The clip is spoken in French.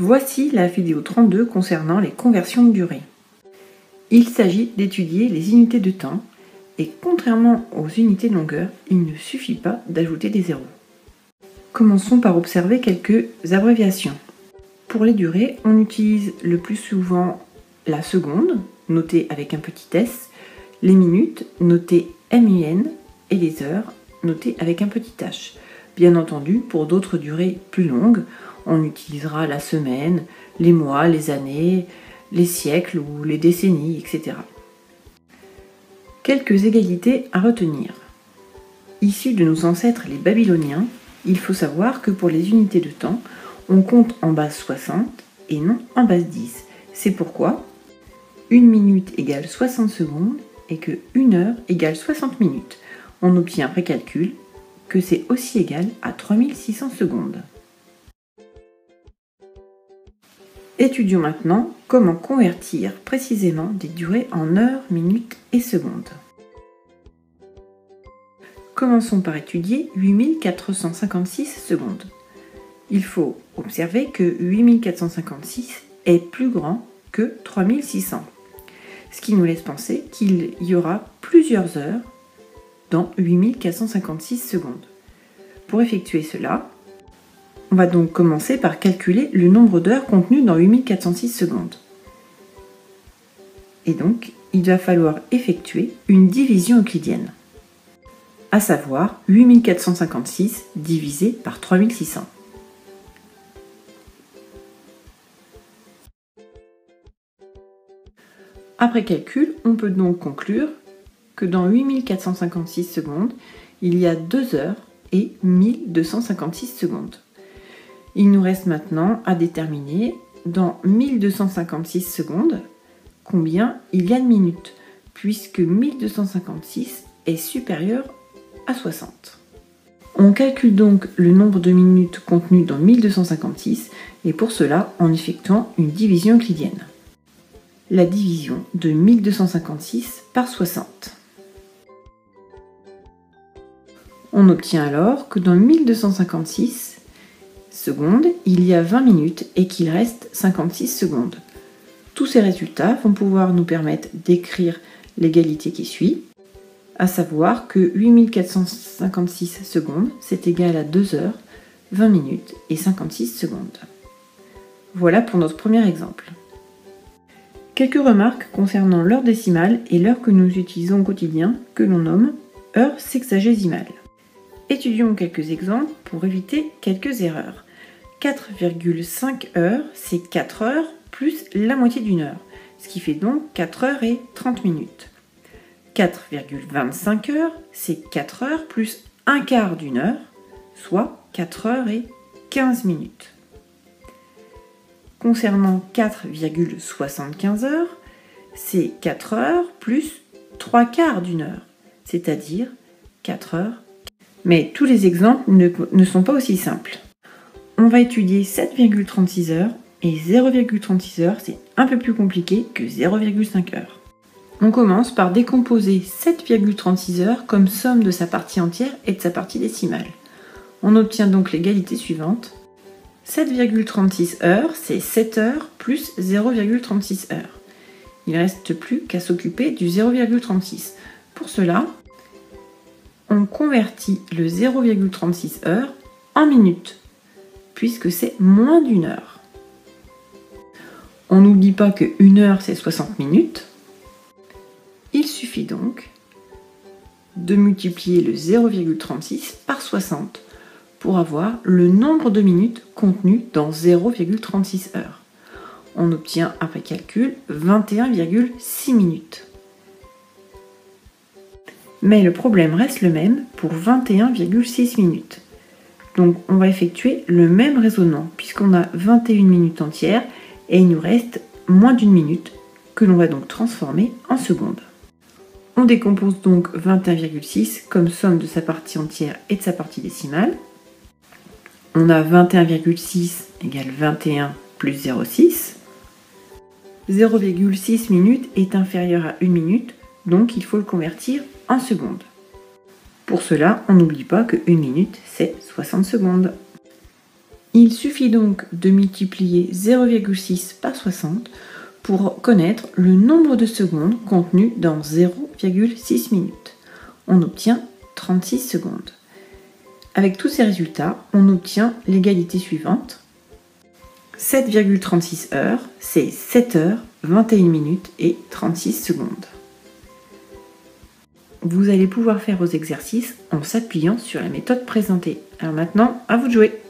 Voici la vidéo 32 concernant les conversions de durée. Il s'agit d'étudier les unités de temps et contrairement aux unités de longueur, il ne suffit pas d'ajouter des zéros. Commençons par observer quelques abréviations. Pour les durées, on utilise le plus souvent la seconde, notée avec un petit s, les minutes, notées MIN, et les heures, notées avec un petit h. Bien entendu, pour d'autres durées plus longues, on utilisera la semaine, les mois, les années, les siècles ou les décennies, etc. Quelques égalités à retenir. Issues de nos ancêtres les Babyloniens, il faut savoir que pour les unités de temps, on compte en base 60 et non en base 10. C'est pourquoi 1 minute égale 60 secondes et que 1 heure égale 60 minutes. On obtient après calcul que c'est aussi égal à 3600 secondes. Étudions maintenant comment convertir précisément des durées en heures, minutes et secondes. Commençons par étudier 8456 secondes. Il faut observer que 8456 est plus grand que 3600, ce qui nous laisse penser qu'il y aura plusieurs heures dans 8456 secondes. Pour effectuer cela, on va donc commencer par calculer le nombre d'heures contenues dans 8406 secondes. Et donc, il va falloir effectuer une division euclidienne, à savoir 8456 divisé par 3600. Après calcul, on peut donc conclure que dans 8456 secondes, il y a 2 heures et 1256 secondes. Il nous reste maintenant à déterminer dans 1256 secondes combien il y a de minutes, puisque 1256 est supérieur à 60. On calcule donc le nombre de minutes contenues dans 1256 et pour cela en effectuant une division euclidienne. La division de 1256 par 60. On obtient alors que dans 1256 secondes, il y a 20 minutes et qu'il reste 56 secondes. Tous ces résultats vont pouvoir nous permettre d'écrire l'égalité qui suit, à savoir que 8456 secondes, c'est égal à 2 heures, 20 minutes et 56 secondes. Voilà pour notre premier exemple. Quelques remarques concernant l'heure décimale et l'heure que nous utilisons au quotidien, que l'on nomme heure sexagésimale. Étudions quelques exemples pour éviter quelques erreurs. 4,5 heures, c'est 4 heures plus la moitié d'une heure, ce qui fait donc 4 heures et 30 minutes. 4,25 heures, c'est 4 heures plus un quart d'une heure, soit 4 heures et 15 minutes. Concernant 4,75 heures, c'est 4 heures plus 3 quarts d'une heure, c'est-à-dire 4 heures. Mais tous les exemples ne sont pas aussi simples. On va étudier 7,36 heures et 0,36 heures, c'est un peu plus compliqué que 0,5 heures. On commence par décomposer 7,36 heures comme somme de sa partie entière et de sa partie décimale. On obtient donc l'égalité suivante. 7,36 heures, c'est 7 heures plus 0,36 heures. Il ne reste plus qu'à s'occuper du 0,36. Pour cela, on convertit le 0,36 heures en minutes, puisque c'est moins d'une heure. On n'oublie pas que 1 heure, c'est 60 minutes. Il suffit donc de multiplier le 0,36 par 60 pour avoir le nombre de minutes contenues dans 0,36 heures. On obtient après calcul 21,6 minutes. Mais le problème reste le même pour 21,6 minutes. Donc on va effectuer le même raisonnement puisqu'on a 21 minutes entières et il nous reste moins d'une minute que l'on va donc transformer en secondes. On décompose donc 21,6 comme somme de sa partie entière et de sa partie décimale. On a 21,6 égale 21 plus 0,6. 0,6 minutes est inférieur à 1 minute, donc il faut le convertir en secondes. Pour cela, on n'oublie pas que 1 minute, c'est 60 secondes. Il suffit donc de multiplier 0,6 par 60 pour connaître le nombre de secondes contenu dans 0,6 minutes. On obtient 36 secondes. Avec tous ces résultats, on obtient l'égalité suivante. 7,36 heures, c'est 7 heures, 21 minutes et 36 secondes. Vous allez pouvoir faire vos exercices en s'appuyant sur la méthode présentée. Alors maintenant, à vous de jouer!